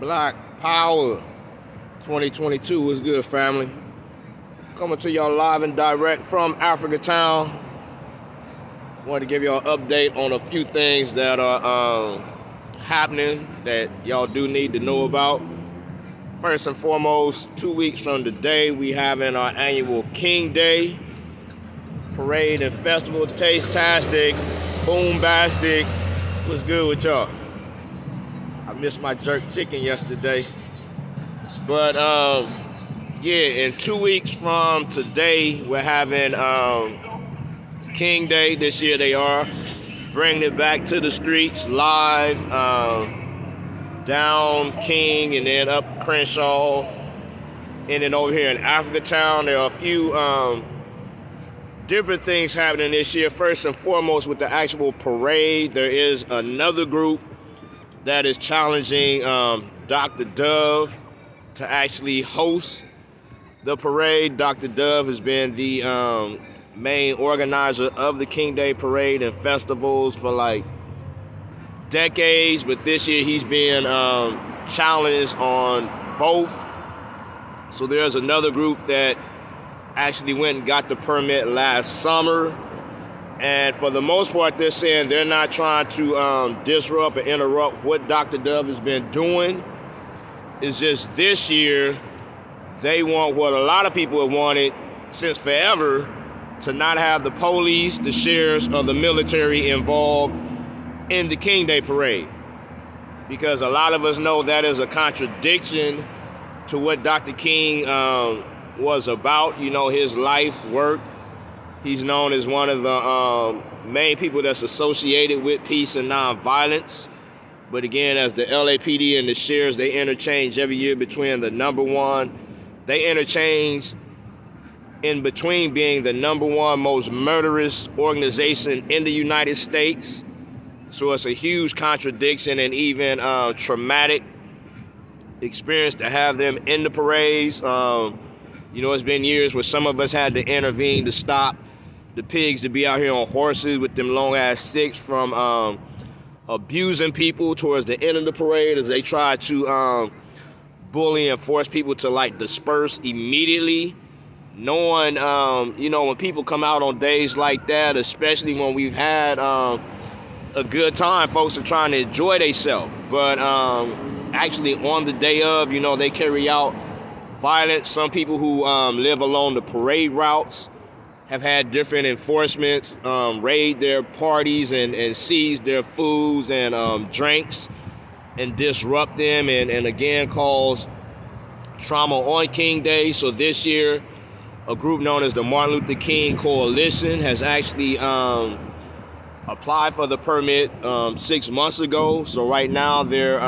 Black Power 2022. What's good, family? Coming to y'all live and direct from Africa Town. Wanted to give y'all an update on a few things that are happening that y'all do need to know about. First and foremost, 2 weeks from today, we having our annual King Day parade and festival. Taste-tastic, boom-bastic. What's good with y'all? I missed my jerk chicken yesterday. But in 2 weeks from today, we're having King Day. This year they are bringing it back to the streets live, down King and then up Crenshaw, and then over here in Africa Town. There are a few different things happening this year. First and foremost, with the actual parade, there is another group that is challenging Dr. Dove to actually host the parade. Dr. Dove has been the main organizer of the King Day Parade and festivals for like decades, but this year he's been challenged on both. So there's another group that actually went and got the permit last summer, and for the most part they're saying they're not trying to disrupt or interrupt what Dr. Dove has been doing. It's just this year they want what a lot of people have wanted since forever, to not have the police, the sheriffs, or the military involved in the King Day Parade. Because a lot of us know that is a contradiction to what Dr. King was about, his life work. He's known as one of the main people that's associated with peace and nonviolence. But again, as the LAPD and the sheriffs, they interchange every year between the number one. They interchange in between being the number one most murderous organization in the United States. So it's a huge contradiction and even traumatic experience to have them in the parades. It's been years where some of us had to intervene to stop the pigs to be out here on horses with them long ass sticks from abusing people towards the end of the parade, as they try to bully and force people to disperse immediately. Knowing, when people come out on days like that, especially when we've had a good time, folks are trying to enjoy themselves. But actually on the day of, they carry out violence. Some people who live along the parade routes have had different enforcement raid their parties and seize their foods and drinks and disrupt them and again cause trauma on King Day. So this year, a group known as the Martin Luther King Coalition has actually applied for the permit 6 months ago. So right now they're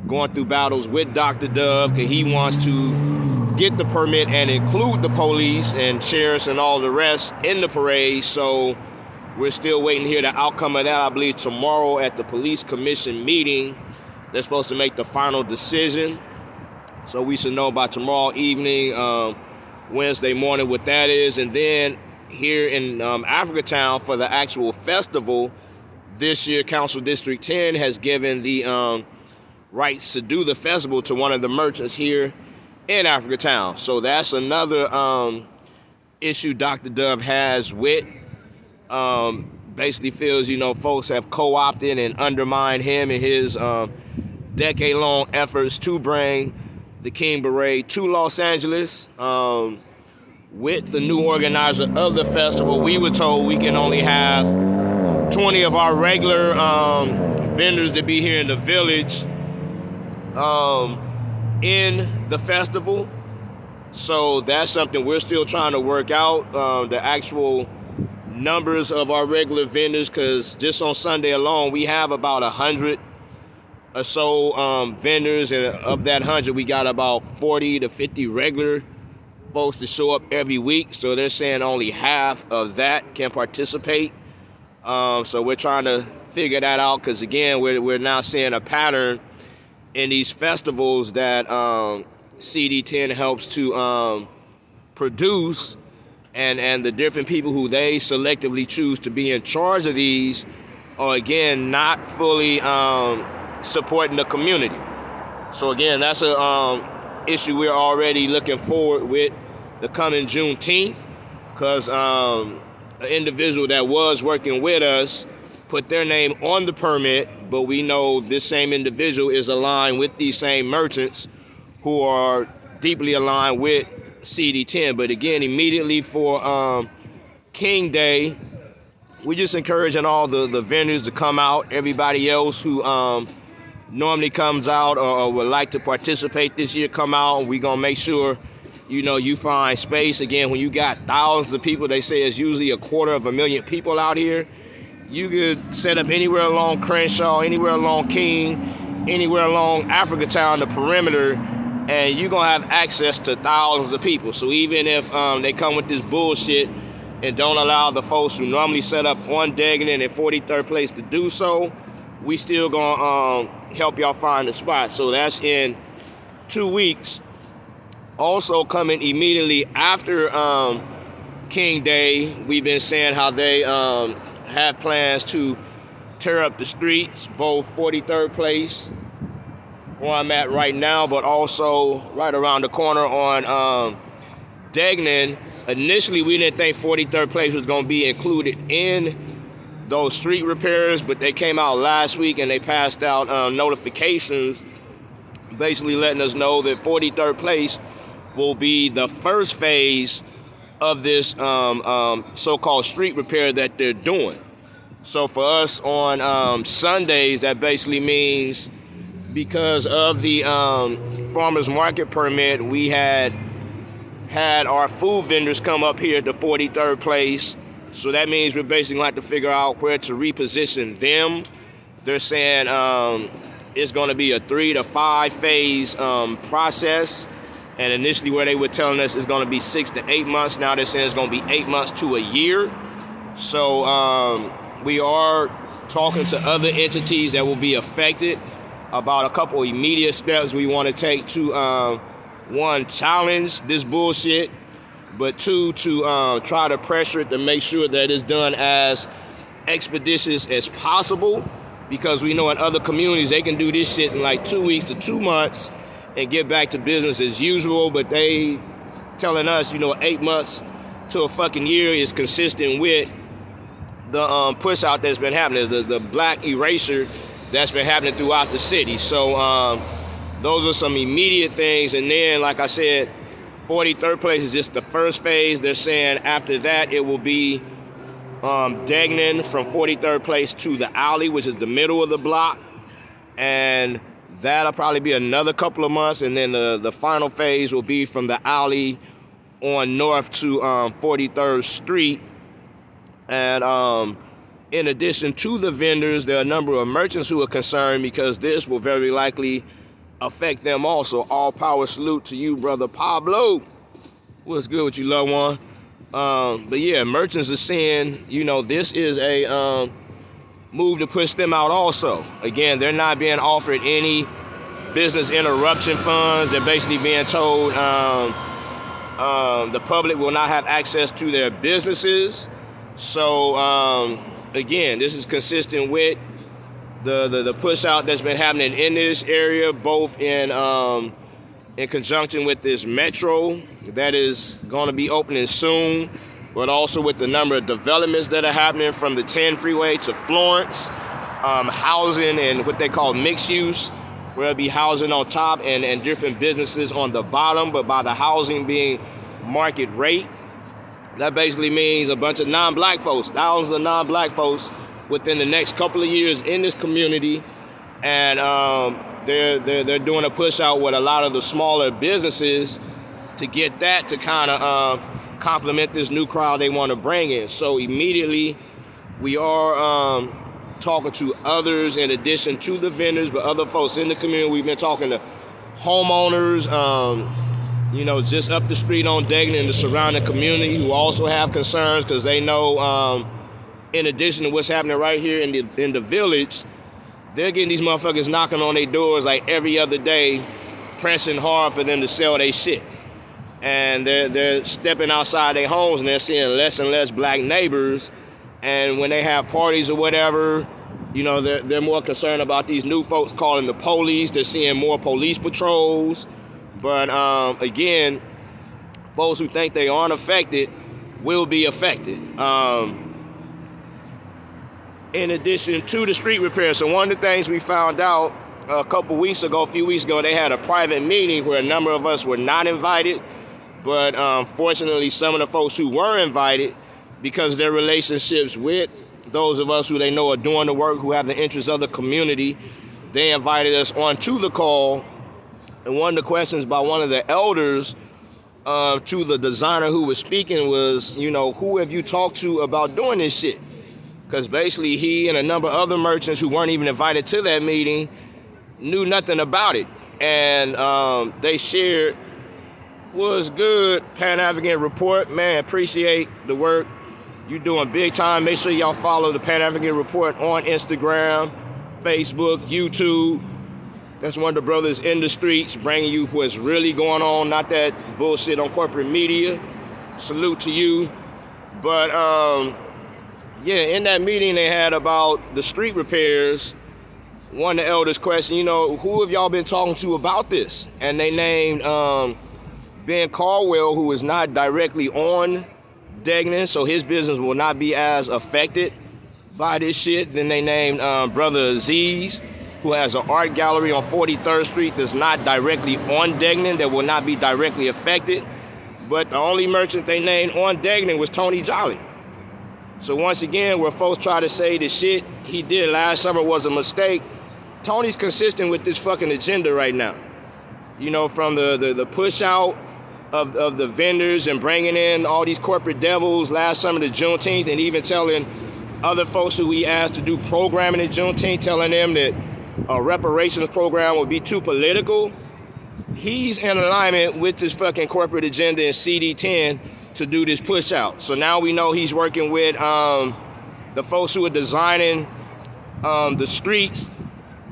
going through battles with Dr. Dove, because he wants to get the permit and include the police and sheriffs and all the rest in the parade. So we're still waiting to hear the outcome of that. I believe tomorrow at the police commission meeting, they're supposed to make the final decision. So we should know by tomorrow evening, Wednesday morning, what that is. And then here in Africa Town, for the actual festival this year, Council District 10 has given the rights to do the festival to one of the merchants here in Africa Town. So that's another issue Dr. Dove has with, basically feels, folks have co-opted and undermined him and his decade-long efforts to bring the King Parade to Los Angeles. With the new organizer of the festival, we were told we can only have 20 of our regular vendors to be here in the village in the festival. So that's something we're still trying to work out, the actual numbers of our regular vendors, because just on Sunday alone we have about 100 or so vendors, and of that 100 we got about 40 to 50 regular folks to show up every week. So they're saying only half of that can participate. So we're trying to figure that out, because again we're now seeing a pattern in these festivals that CD10 helps to produce, and the different people who they selectively choose to be in charge of these are again not fully supporting the community. So again, that's a issue we're already looking forward with the coming Juneteenth, because an individual that was working with us put their name on the permit, but we know this same individual is aligned with these same merchants who are deeply aligned with CD10. But again, immediately for King Day, we're just encouraging all the vendors to come out. Everybody else who normally comes out or would like to participate this year, come out. We're going to make sure, you find space. Again, when you got thousands of people, they say it's usually 250,000 people out here. You could set up anywhere along Crenshaw, anywhere along King, anywhere along Africatown, the perimeter, and you're going to have access to thousands of people. So even if they come with this bullshit and don't allow the folks who normally set up on Degnan and 43rd Place to do so, we still going to help y'all find a spot. So that's in 2 weeks. Also coming immediately after King Day, we've been saying how they have plans to tear up the streets, both 43rd Place, where I'm at right now, but also right around the corner on Degnan. Initially, we didn't think 43rd Place was going to be included in those street repairs, but they came out last week and they passed out notifications basically letting us know that 43rd Place will be the first phase of this so-called street repair that they're doing. So for us on Sundays, that basically means because of the farmers market permit, we had our food vendors come up here to 43rd Place. So that means we're basically going to have to figure out where to reposition them. They're saying it's going to be a 3 to 5 phase process. And initially where they were telling us it's going to be 6 to 8 months. Now they're saying it's going to be 8 months to a year. So we are talking to other entities that will be affected about a couple immediate steps we want to take to, one, challenge this bullshit, but two, to try to pressure it to make sure that it's done as expeditious as possible, because we know in other communities they can do this shit in like 2 weeks to 2 months and get back to business as usual, but they telling us, 8 months to a fucking year is consistent with the push out that's been happening, the black erasure that's been happening throughout the city. So those are some immediate things. And then, like I said, 43rd Place is just the first phase. They're saying after that it will be Degnan from 43rd Place to the alley, which is the middle of the block, and that'll probably be another couple of months. And then the final phase will be from the alley on north to 43rd Street. And in addition to the vendors, there are a number of merchants who are concerned because this will very likely affect them also. All power salute to you, brother Pablo. What's good with you, loved one? But yeah, merchants are saying, this is a move to push them out also. Again, they're not being offered any business interruption funds. They're basically being told the public will not have access to their businesses. So again, this is consistent with the push out that's been happening in this area, both in conjunction with this metro that is going to be opening soon, but also with the number of developments that are happening from the 10 freeway to Florence, housing and what they call mixed use, where it'll be housing on top and different businesses on the bottom, but by the housing being market rate. That basically means a bunch of non-black folks, thousands of non-black folks within the next couple of years in this community. And they're doing a push out with a lot of the smaller businesses to get that to kind of complement this new crowd they want to bring in. So immediately we are talking to others in addition to the vendors, but other folks in the community. We've been talking to homeowners, just up the street on Degnan and the surrounding community, who also have concerns because they know, in addition to what's happening right here in the village, they're getting these motherfuckers knocking on their doors like every other day, pressing hard for them to sell their shit. And they're stepping outside their homes and they're seeing less and less black neighbors. And when they have parties or whatever, You know, they're more concerned about these new folks calling the police. They're seeing more police patrols. But again, folks who think they aren't affected will be affected. In addition to the street repair. So one of the things we found out a few weeks ago, they had a private meeting where a number of us were not invited. But fortunately, some of the folks who were invited, because of their relationships with those of us who they know are doing the work, who have the interests of the community, they invited us onto the call. And one of the questions by one of the elders to the designer who was speaking was, you know, who have you talked to about doing this shit? Because basically he and a number of other merchants who weren't even invited to that meeting knew nothing about it. And they shared, was good, Pan-African Report. Man, appreciate the work you doing big time. Make sure y'all follow the Pan-African Report on Instagram, Facebook, YouTube. That's one of the brothers in the streets bringing you what's really going on, not that bullshit on corporate media. Salute to you. But yeah, in that meeting they had about the street repairs. One of the elders questioned, you know, who have y'all been talking to about this? And they named Ben Caldwell, who is not directly on Degnan, so his business will not be as affected by this shit. Then they named Brother Aziz, who has an art gallery on 43rd Street that's not directly on Degnan, that will not be directly affected. But the only merchant they named on Degnan was Tony Jolly. So once again, where folks try to say the shit he did last summer was a mistake, Tony's consistent with this fucking agenda right now. You know, from the push out of the vendors and bringing in all these corporate devils last summer to Juneteenth, and even telling other folks who he asked to do programming in Juneteenth, telling them that a reparations program would be too political. He's in alignment with this fucking corporate agenda in CD10 to do this push out. So now we know he's working with the folks who are designing the streets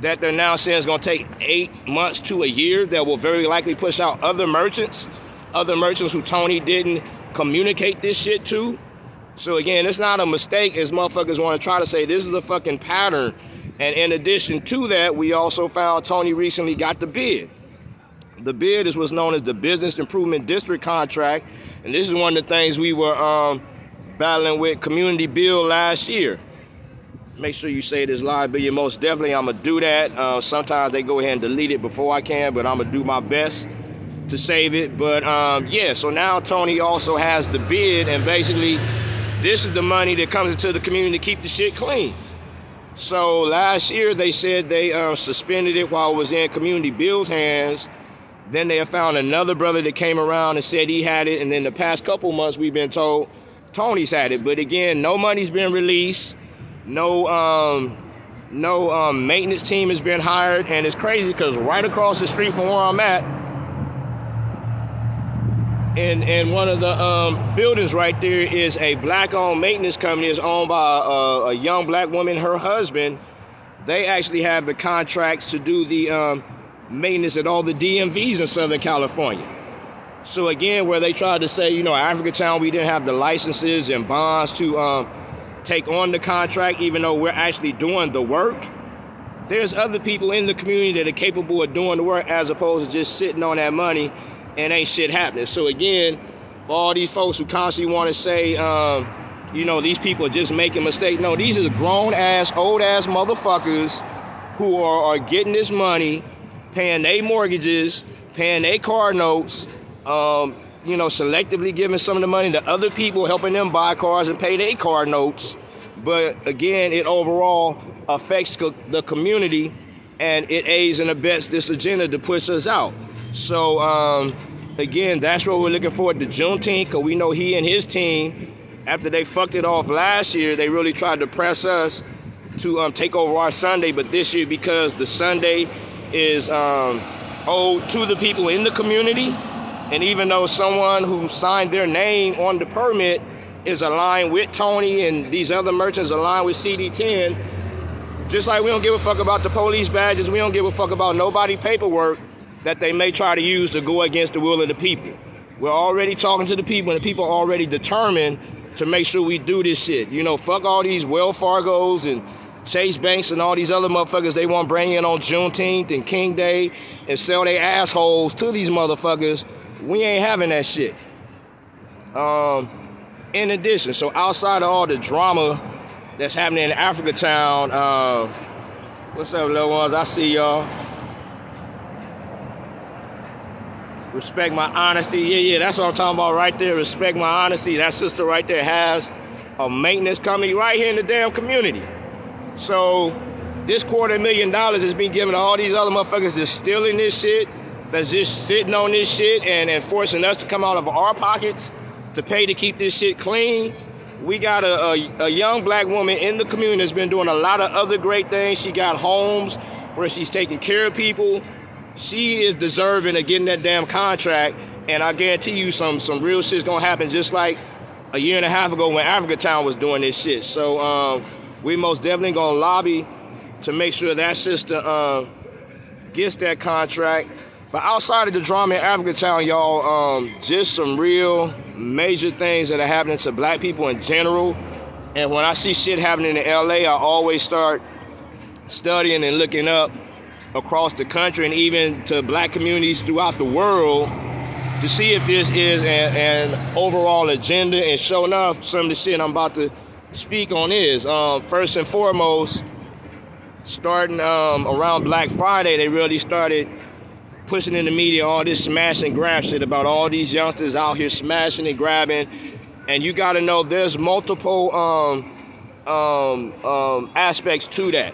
that they're now saying is going to take 8 months to a year, that will very likely push out other merchants who Tony didn't communicate this shit to. So again, it's not a mistake as motherfuckers want to try to say. This is a fucking pattern. And in addition to that, we also found Tony recently got the bid. The bid is what's known as the Business Improvement District contract. And this is one of the things we were battling with Community Build last year. Make sure you say this live, but most definitely I'm going to do that. Sometimes they go ahead and delete it before I can, but I'm going to do my best to save it. But yeah, so now Tony also has the bid, and basically this is the money that comes into the community to keep the shit clean. So last year they said they suspended it while it was in Community Build's hands. Then they found another brother that came around and said he had it, and then the past couple months we've been told Tony's had it. But again, no money's been released. No maintenance team has been hired, and it's crazy because right across the street from where I'm at, in one of the buildings right there, is a black-owned maintenance company. It's owned by a young black woman, her husband. They actually have the contracts to do the maintenance at all the DMVs in Southern California. So again, where they tried to say, you know, Africatown, we didn't have the licenses and bonds to take on the contract, even though we're actually doing the work. There's other people in the community that are capable of doing the work, as opposed to just sitting on that money and ain't shit happening. So again, for all these folks who constantly want to say, you know, these people are just making mistakes. No, these are grown-ass, old-ass motherfuckers who are getting this money, paying their mortgages, paying their car notes, you know, selectively giving some of the money to other people, helping them buy cars and pay their car notes. But again, it overall affects the community, and it aids and abets this agenda to push us out. So again, that's what we're looking forward to Juneteenth, because we know he and his team, after they fucked it off last year, they really tried to press us to take over our Sunday. But this year, because the Sunday is owed to the people in the community, and even though someone who signed their name on the permit is aligned with Tony and these other merchants aligned with CD10, just like we don't give a fuck about the police badges, we don't give a fuck about nobody paperwork that they may try to use to go against the will of the people. We're already talking to the people, and the people are already determined to make sure we do this shit. You know, fuck all these Wells Fargos and Chase Banks and all these other motherfuckers, they want to bring in on Juneteenth and King Day and sell their assholes to these motherfuckers. We ain't having that shit. In addition, so outside of all the drama that's happening in Africa Town, what's up, little ones? I see y'all. Respect my honesty. Yeah, that's what I'm talking about right there. Respect my honesty. That sister right there has a maintenance company right here in the damn community. So this $250,000 is being given to all these other motherfuckers that's stealing this shit, that's just sitting on this shit and forcing us to come out of our pockets to pay to keep this shit clean. We got a young black woman in the community that's been doing a lot of other great things. She got homes where she's taking care of people. She is deserving of getting that damn contract, and I guarantee you some real shit's gonna happen, just like a year and a half ago when Africa Town was doing this shit. So we most definitely gonna lobby to make sure that sister gets that contract. But outside of the drama in Africa Town, y'all, just some real major things that are happening to black people in general. And when I see shit happening in LA, I always start studying and looking up across the country and even to black communities throughout the world to see if this is an overall agenda. And sure enough, some of the shit I'm about to speak on is, first and foremost, starting around Black Friday, they really started pushing in the media all this smash and grab shit about all these youngsters out here smashing and grabbing. And you got to know there's multiple aspects to that.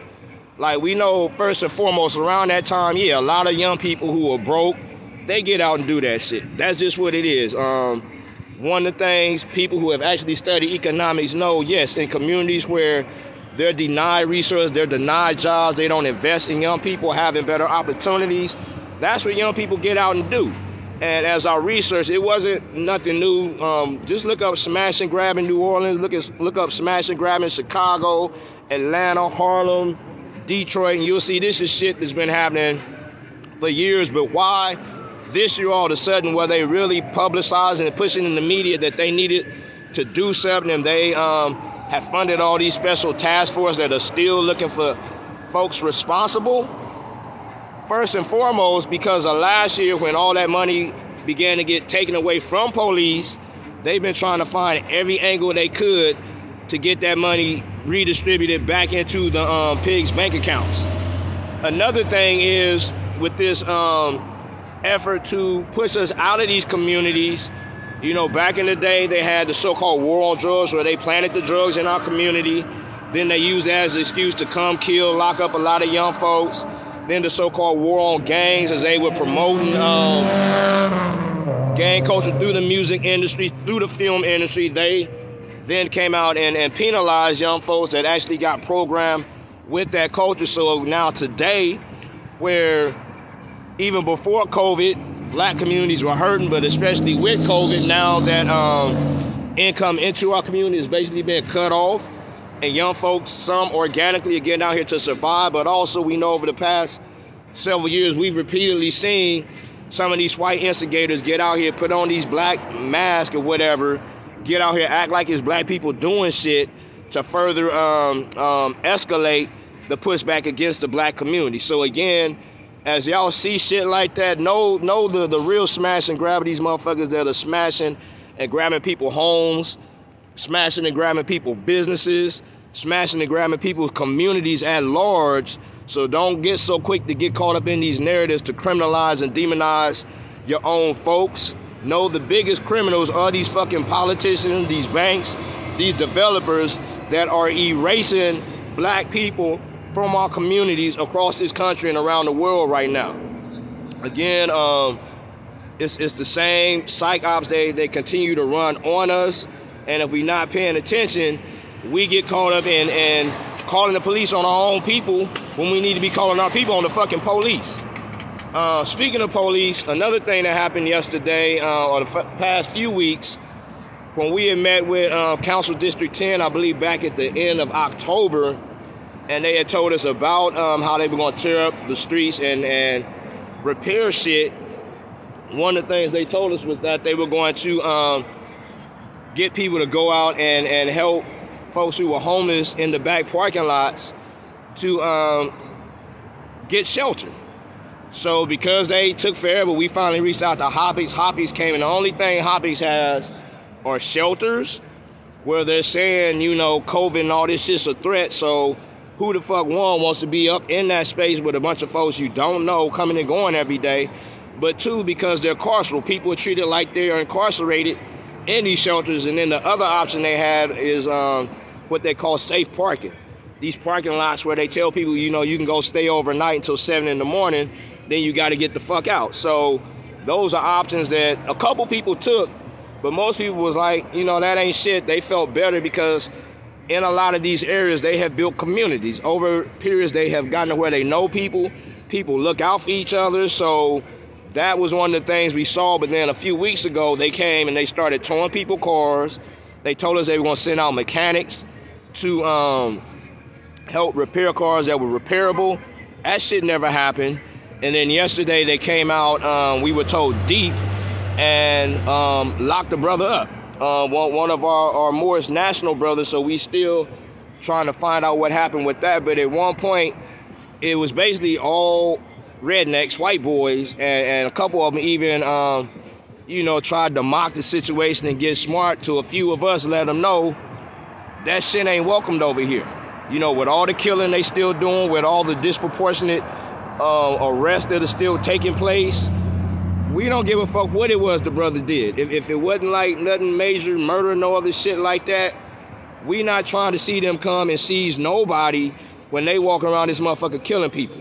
Like, we know first and foremost around that time, a lot of young people who are broke, they get out and do that shit. That's just what it is. One of the things people who have actually studied economics know, yes, in communities where they're denied resources, they're denied jobs, they don't invest in young people having better opportunities, that's what young people get out and do. And as I researched, it wasn't nothing new. Just look up smash and grab in New Orleans, look up smash and grab in Chicago, Atlanta, Harlem, Detroit, and you'll see this is shit that's been happening for years. But why this year all of a sudden were they really publicizing and pushing in the media that they needed to do something, and they have funded all these special task forces that are still looking for folks responsible? First and foremost, because of last year when all that money began to get taken away from police, they've been trying to find every angle they could to get that money redistributed back into the pigs' bank accounts. Another thing is with this effort to push us out of these communities, you know, back in the day they had the so-called war on drugs where they planted the drugs in our community. Then they used that as an excuse to come kill, lock up a lot of young folks. Then the so-called war on gangs, as they were promoting gang culture through the music industry, through the film industry. They then came out and penalized young folks that actually got programmed with that culture. So now today, where even before COVID, black communities were hurting, but especially with COVID, now that income into our community is basically being cut off, and young folks, some organically, are getting out here to survive, but also we know over the past several years, we've repeatedly seen some of these white instigators get out here, put on these black masks or whatever, get out here, act like it's black people doing shit to further escalate the pushback against the black community. So again, as y'all see shit like that, know the real smash and grab of these motherfuckers that are smashing and grabbing people homes, smashing and grabbing people businesses, smashing and grabbing people's communities at large. So don't get so quick to get caught up in these narratives to criminalize and demonize your own folks. No, the biggest criminals are these fucking politicians, these banks, these developers that are erasing black people from our communities across this country and around the world right now. Again, it's the same psych ops they continue to run on us. And if we're not paying attention, we get caught up in calling the police on our own people when we need to be calling our people on the fucking police. Speaking of police, another thing that happened yesterday or the past few weeks, when we had met with Council District 10, I believe back at the end of October, and they had told us about how they were going to tear up the streets and repair shit. One of the things they told us was that they were going to get people to go out and help folks who were homeless in the back parking lots to get shelter. So because they took forever, we finally reached out to Hoppies. Hoppies came, and the only thing Hoppies has are shelters where they're saying, COVID and all this shit's a threat. So who the fuck, one, wants to be up in that space with a bunch of folks you don't know coming and going every day? But two, because they're carceral. People are treated like they are incarcerated in these shelters. And then the other option they had is what they call safe parking. These parking lots where they tell people, you can go stay overnight until 7 in the morning, then you got to get the fuck out. So those are options that a couple people took, but most people was like, that ain't shit. They felt better because in a lot of these areas, they have built communities. Over periods, they have gotten to where they know people. People look out for each other. So that was one of the things we saw. But then a few weeks ago, they came and they started towing people's cars. They told us they were going to send out mechanics to help repair cars that were repairable. That shit never happened. And then yesterday they came out, we were told deep, and locked the brother up. One of our Morris National brothers, so we still trying to find out what happened with that. But at one point, it was basically all rednecks, white boys, and a couple of them even, tried to mock the situation and get smart to a few of us, let them know that shit ain't welcomed over here. With all the killing they still doing, with all the disproportionate arrests that are still taking place, we don't give a fuck what it was the brother did. If it wasn't like nothing major, murder, no other shit like that, we not trying to see them come and seize nobody when they walk around this motherfucker killing people.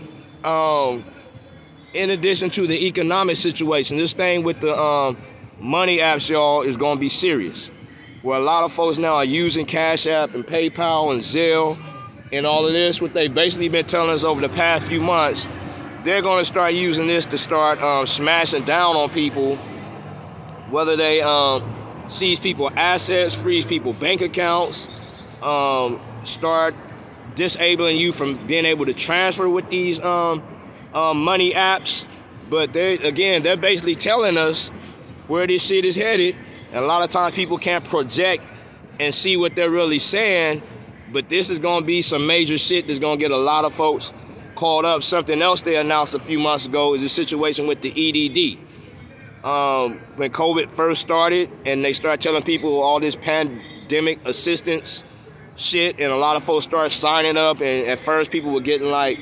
In addition to the economic situation, this thing with the money apps, y'all, is going to be serious. Where a lot of folks now are using Cash App and PayPal and Zelle and all of this, what they've basically been telling us over the past few months, they're going to start using this to start smashing down on people, whether they seize people assets, freeze people bank accounts, start disabling you from being able to transfer with these money apps. But they're basically telling us where this shit is headed. And a lot of times people can't project and see what they're really saying. But this is going to be some major shit that's going to get a lot of folks caught up. Something else they announced a few months ago is the situation with the EDD. When COVID first started and they started telling people all this pandemic assistance shit, and a lot of folks started signing up, and at first people were getting like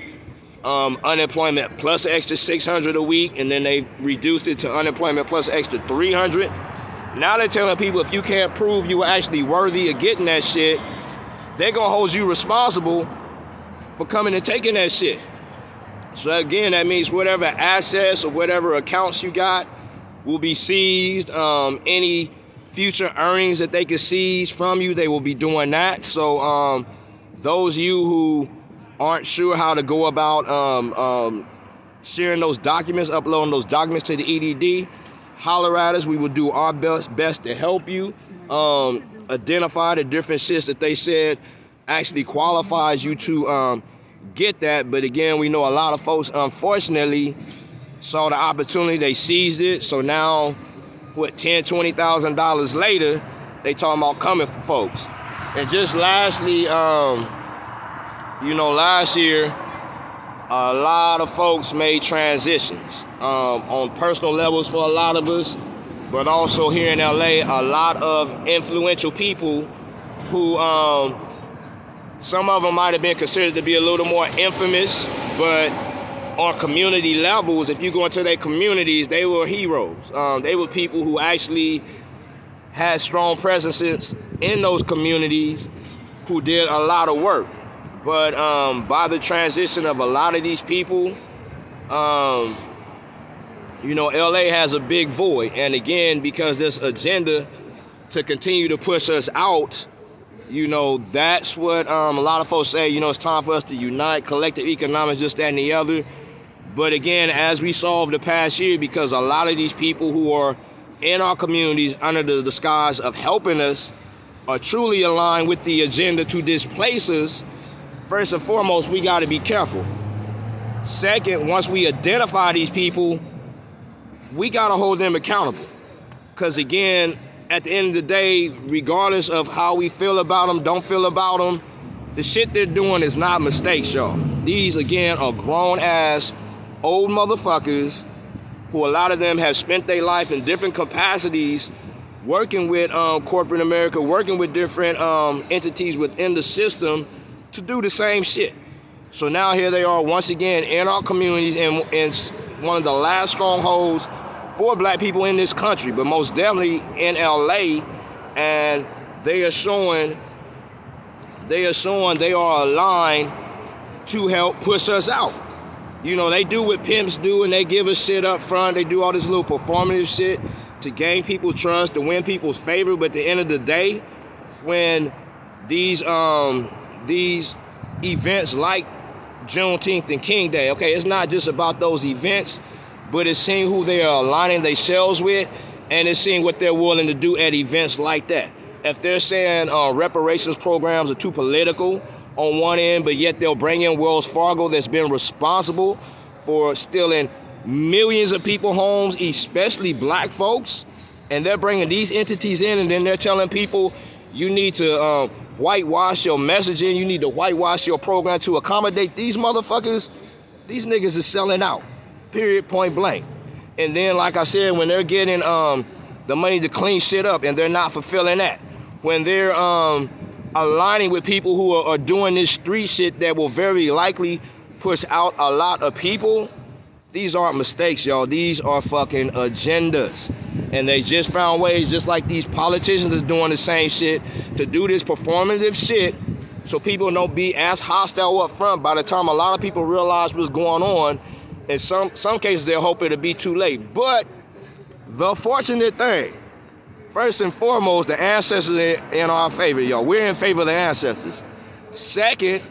unemployment plus an extra $600 a week, and then they reduced it to unemployment plus an extra $300. Now they're telling people if you can't prove you were actually worthy of getting that shit, they're going to hold you responsible for coming and taking that shit. So again, that means whatever assets or whatever accounts you got will be seized. Any future earnings that they can seize from you, they will be doing that. So those of you who aren't sure how to go about sharing those documents, uploading those documents to the EDD, holler at us. We will do our best to help you identify the different shits that they said actually qualifies you to get that. But again, we know a lot of folks unfortunately saw the opportunity, they seized it. So now what, $10,000-$20,000 later, they talking about coming for folks. And just lastly, last year a lot of folks made transitions on personal levels for a lot of us, but also here in LA, a lot of influential people who some of them might have been considered to be a little more infamous, but on community levels, if you go into their communities, they were heroes. They were people who actually had strong presences in those communities who did a lot of work. But by the transition of a lot of these people, LA has a big void. And again, because this agenda to continue to push us out, that's what a lot of folks say, it's time for us to unite, collective economics, just that and the other. But again, as we saw over the past year, because a lot of these people who are in our communities under the disguise of helping us are truly aligned with the agenda to displace us, first and foremost, we got to be careful. Second, once we identify these people, we got to hold them accountable. Because again, at the end of the day, regardless of how we feel about them, don't feel about them, The shit they're doing is not mistakes, y'all. These, again, are grown-ass old motherfuckers who a lot of them have spent their life in different capacities working with corporate America, working with different entities within the system to do the same shit. So now here they are once again in our communities in one of the last strongholds for black people in this country, but most definitely in LA, and they are showing they are aligned to help push us out. You know, they do what pimps do, and they give us shit up front. They do all this little performative shit to gain people's trust, to win people's favor. But at the end of the day, when these events like Juneteenth and King Day, okay, it's not just about those events, but it's seeing who they are aligning themselves with, and it's seeing what they're willing to do at events like that. If they're saying reparations programs are too political on one end, but yet they'll bring in Wells Fargo that's been responsible for stealing millions of people's homes, especially black folks, and they're bringing these entities in, and then they're telling people you need to whitewash your messaging, you need to whitewash your program to accommodate these motherfuckers. These niggas is selling out, period, point blank. And then, like I said, when they're getting the money to clean shit up and they're not fulfilling that, when they're aligning with people who are doing this street shit that will very likely push out a lot of people, these aren't mistakes, y'all. These are fucking agendas. And they just found ways, just like these politicians is doing the same shit, to do this performative shit so people don't be as hostile up front. By the time a lot of people realize what's going on, in some cases they'll hope it'll be too late. But the fortunate thing, first and foremost, the ancestors are in our favor, y'all. We're in favor of the ancestors. Second,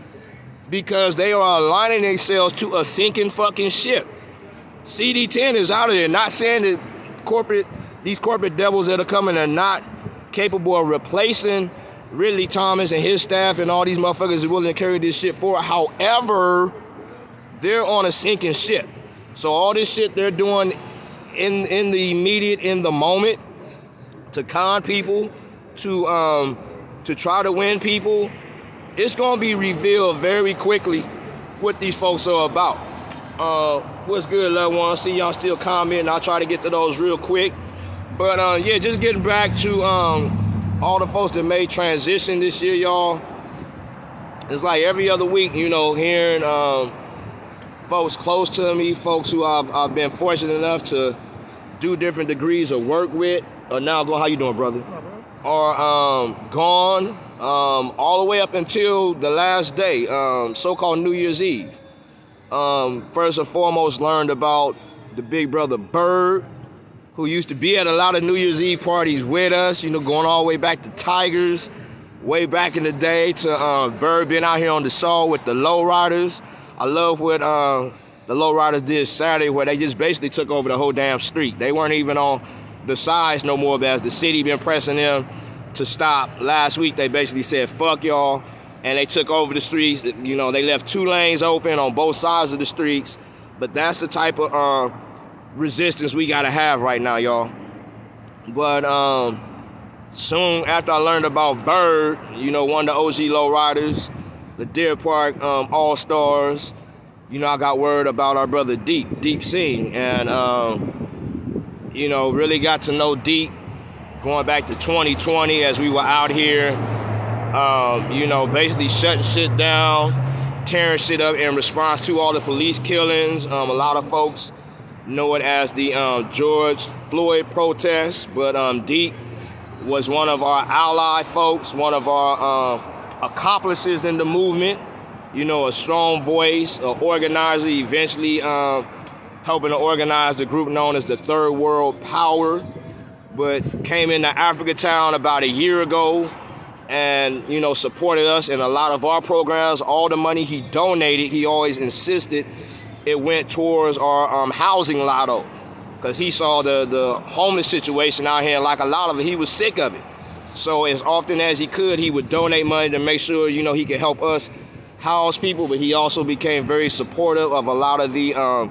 because they are aligning themselves to a sinking fucking ship. CD10 is out of there. Not saying that these corporate devils that are coming are not capable of replacing Ridley Thomas and his staff and all these motherfuckers are willing to carry this shit forward. However, they're on a sinking ship. So all this shit they're doing in the immediate, in the moment, to con people, to try to win people, it's gonna be revealed very quickly what these folks are about. What's good, loved ones? See y'all still commenting. I'll try to get to those real quick. But yeah, just getting back to all the folks that made transition this year, y'all. It's like every other week, you know, hearing folks close to me, folks who I've been fortunate enough to do different degrees of work with, are now going. How you doing, brother? Are gone all the way up until the last day, so-called New Year's Eve. First and foremost, learned about the big brother Bird, who used to be at a lot of New Year's Eve parties with us, you know, going all the way back to Tigers, way back in the day, to Bird being out here on the Shaw with the Lowriders. I love what the Lowriders did Saturday, where they just basically took over the whole damn street. They weren't even on the sides no more, but as the city been pressing them to stop. Last week, they basically said, fuck y'all, and they took over the streets. You know, they left 2 lanes open on both sides of the streets, but that's the type of resistance we gotta have right now, y'all. But soon after I learned about Bird, you know, one of the OG Lowriders, the Deer Park All-Stars, you know, I got word about our brother Deep Singh, and you know, really got to know Deep going back to 2020 as we were out here, you know, basically shutting shit down, tearing shit up in response to all the police killings. A lot of folks know it as the George Floyd protests, but Deep was one of our ally folks, one of our accomplices in the movement, you know, a strong voice, an organizer, eventually helping to organize the group known as the Third World Power, but came into Africatown about a year ago and, you know, supported us in a lot of our programs. All the money he donated, he always insisted it went towards our housing lotto, because he saw the homeless situation out here, and like a lot of it, he was sick of it. So as often as he could, he would donate money to make sure, you know, he could help us house people, but he also became very supportive of a lot of the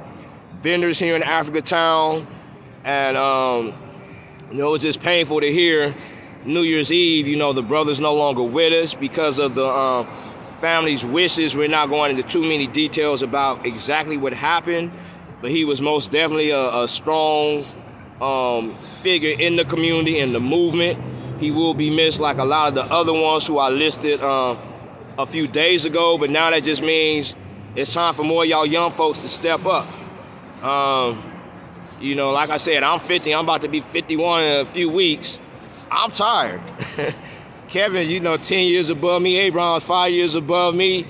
vendors here in Africatown. And you know, it was just painful to hear New Year's Eve, you know, the brother's no longer with us because of the family's wishes. We're not going into too many details about exactly what happened, but he was most definitely a strong figure in the community and the movement. He will be missed like a lot of the other ones who I listed a few days ago, but now that just means it's time for more of y'all young folks to step up. Like I said, I'm 50. I'm about to be 51 in a few weeks. I'm tired. Kevin, 10 years above me. Abraham's 5 years above me.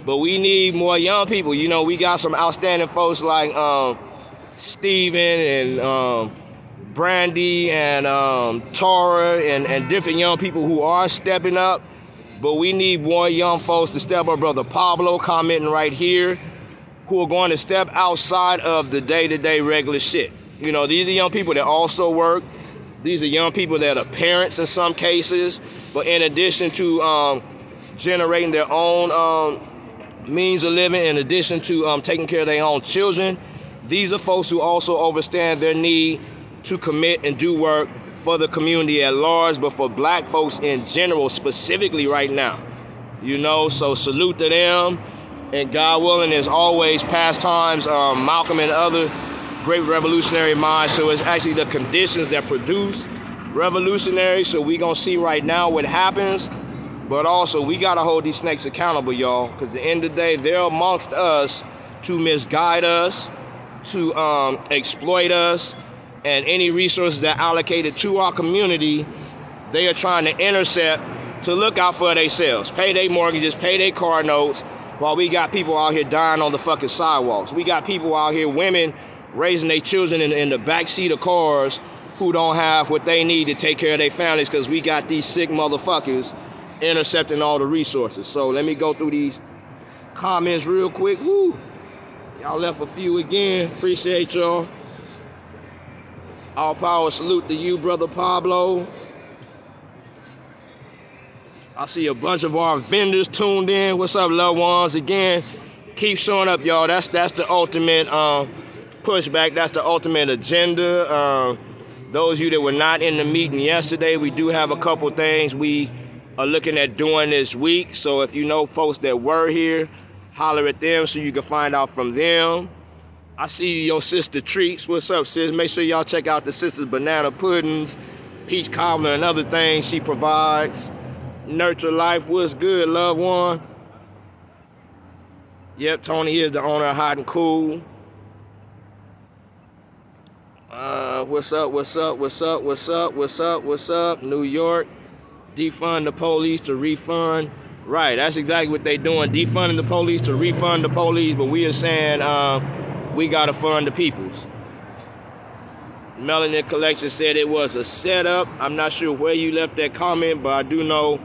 But we need more young people. We got some outstanding folks like Steven and Brandy and Tara and different young people who are stepping up. But we need more young folks to step up. Brother Pablo commenting right here, who are going to step outside of the day-to-day regular shit. These are young people that also work. These are young people that are parents in some cases. But in addition to generating their own means of living, in addition to taking care of their own children, these are folks who also understand their need to commit and do work for the community at large, but for black folks in general, specifically right now. So salute to them. And God willing, as always, past times, Malcolm and other great revolutionary minds. So it's actually the conditions that produce revolutionaries. So we gonna see right now what happens. But also, we gotta hold these snakes accountable, y'all. Because at the end of the day, they're amongst us to misguide us, to exploit us, and any resources that are allocated to our community, they are trying to intercept to look out for themselves. Pay their mortgages, pay their car notes, while we got people out here dying on the fucking sidewalks. We got people out here, women, raising their children in the backseat of cars who don't have what they need to take care of their families because we got these sick motherfuckers intercepting all the resources. So let me go through these comments real quick. Woo! Y'all left a few again. Appreciate y'all. All power salute to you, Brother Pablo. I see a bunch of our vendors tuned in. What's up, loved ones? Again, keep showing up, y'all. That's the ultimate pushback. That's the ultimate agenda. Those of you that were not in the meeting yesterday, we do have a couple things we are looking at doing this week. So if you know folks that were here, holler at them so you can find out from them. I see your sister Treats. What's up, sis? Make sure y'all check out the sister's banana puddings, peach cobbler, and other things she provides. Nurture Life, what's good, loved one? Yep, Tony is the owner of Hot and Cool. What's up? New York, defund the police to refund. Right, that's exactly what they doing. Defunding the police to refund the police, but we are saying we gotta fund the peoples. Melanin Collection said it was a setup. I'm not sure where you left that comment, but I do know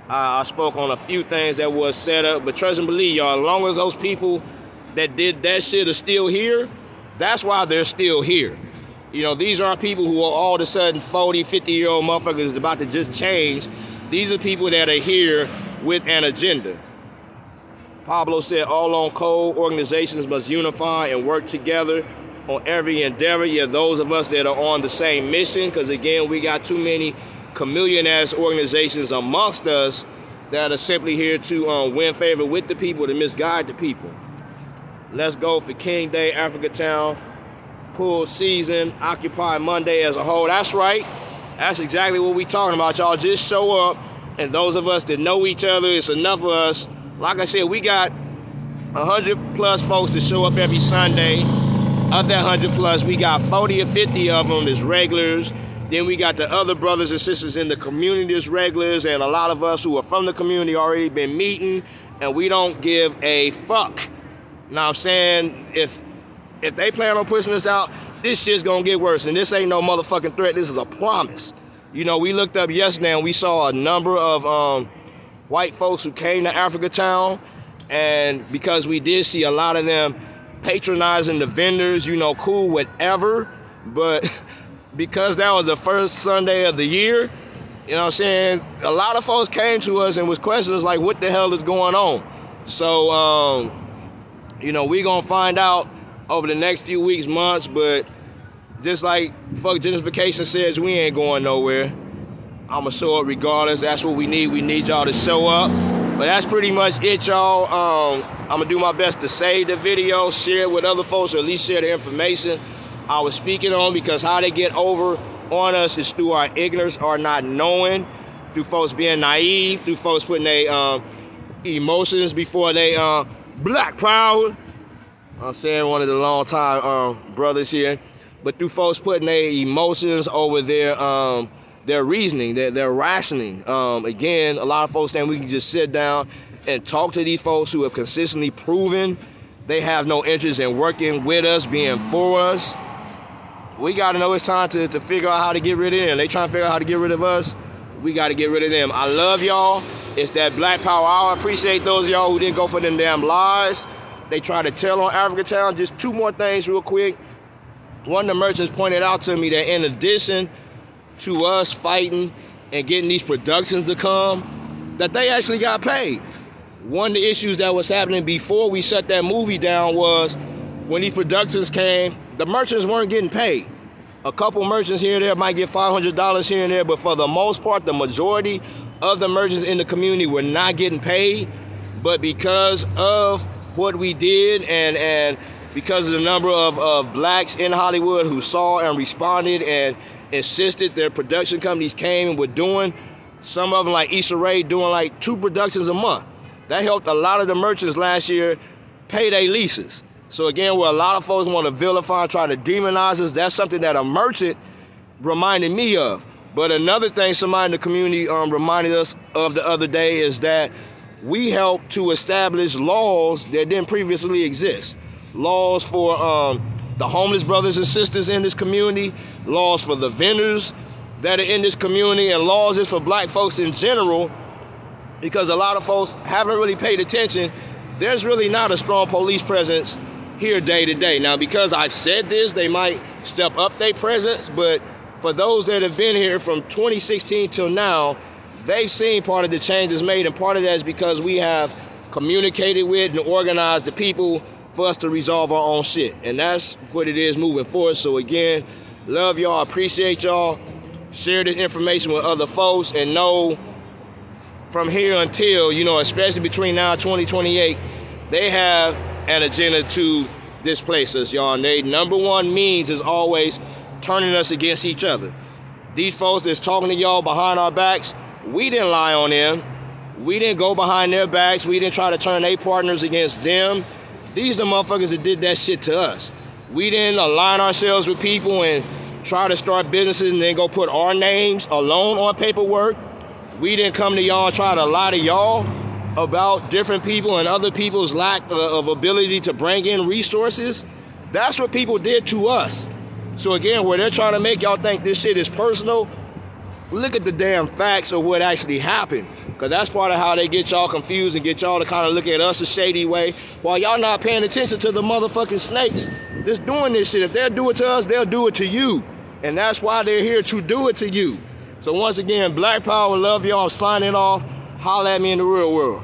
I spoke on a few things that was set up. But trust and believe, y'all, as long as those people that did that shit are still here, that's why they're still here. These aren't people who are all of a sudden 40, 50-year-old motherfuckers is about to just change. These are people that are here with an agenda. Pablo said all on code, organizations must unify and work together on every endeavor. Yeah, those of us that are on the same mission, because again, we got too many chameleon-ass organizations amongst us that are simply here to win favor with the people, to misguide the people. Let's go for King Day, Africa Town, pool season, Occupy Monday as a whole. That's right. That's exactly what we talking about, y'all. Just show up, and those of us that know each other, it's enough of us. Like I said, we got 100 plus folks to show up every Sunday. Of that 100 plus, we got 40 or 50 of them as regulars. Then we got the other brothers and sisters in the community as regulars, and a lot of us who are from the community already been meeting, and we don't give a fuck. Now I'm saying, if they plan on pushing us out, this shit's gonna get worse, and this ain't no motherfucking threat. This is a promise. We looked up yesterday and we saw a number of white folks who came to Africa Town, and because we did see a lot of them patronizing the vendors, cool, whatever, but because that was the first Sunday of the year, a lot of folks came to us and was questioning us like, what the hell is going on? So, we gonna find out over the next few weeks, months, but just like fuck gentrification says, we ain't going nowhere. I'ma show up regardless. That's what we need. We need y'all to show up. But that's pretty much it, y'all. I'm gonna do my best to save the video, share it with other folks, or at least share the information I was speaking on, because how they get over on us is through our ignorance or not knowing, through folks being naive, through folks putting their emotions before they black power. I'm saying one of the long time brothers here, but through folks putting their emotions over their reasoning, their rationing. Again, a lot of folks think we can just sit down and talk to these folks who have consistently proven they have no interest in working with us, being for us. We got to know it's time to figure out how to get rid of them. They trying to figure out how to get rid of us. We got to get rid of them. I love y'all. It's that Black Power Hour. I appreciate those of y'all who didn't go for them damn lies they try to tell on Africa Town. Just two more things real quick. One of the merchants pointed out to me that in addition to us fighting and getting these productions to come, that they actually got paid. One of the issues that was happening before we shut that movie down was when these productions came, the merchants weren't getting paid. A couple merchants here and there might get $500 here and there, but for the most part, the majority of the merchants in the community were not getting paid. But because of what we did and because of the number of blacks in Hollywood who saw and responded and insisted their production companies came and were doing, some of them like Issa Rae doing like 2 productions a month. That helped a lot of the merchants last year pay their leases. So again, where a lot of folks want to vilify and try to demonize us, that's something that a merchant reminded me of. But another thing somebody in the community reminded us of the other day is that we helped to establish laws that didn't previously exist. Laws for the homeless brothers and sisters in this community, laws for the vendors that are in this community, and laws is for black folks in general, because a lot of folks haven't really paid attention. There's really not a strong police presence here day to day. Now, because I've said this, they might step up their presence, but for those that have been here from 2016 till now, they've seen part of the changes made, and part of that is because we have communicated with and organized the people for us to resolve our own shit. And that's what it is moving forward. So again, love y'all, appreciate y'all. Share this information with other folks, and know from here until, especially between now and 2028, they have an agenda to displace us, y'all. And their number one means is always turning us against each other. These folks that's talking to y'all behind our backs, we didn't lie on them. We didn't go behind their backs. We didn't try to turn their partners against them. These are the motherfuckers that did that shit to us. We didn't align ourselves with people and try to start businesses and then go put our names alone on paperwork. We didn't come to y'all and try to lie to y'all about different people and other people's lack of ability to bring in resources. That's what people did to us. So again, where they're trying to make y'all think this shit is personal, look at the damn facts of what actually happened. Because that's part of how they get y'all confused and get y'all to kind of look at us a shady way, while y'all not paying attention to the motherfucking snakes that's doing this shit. If they'll do it to us, they'll do it to you. And that's why they're here, to do it to you. So once again, Black Power, love y'all. I'm signing off. Holla at me in the real world.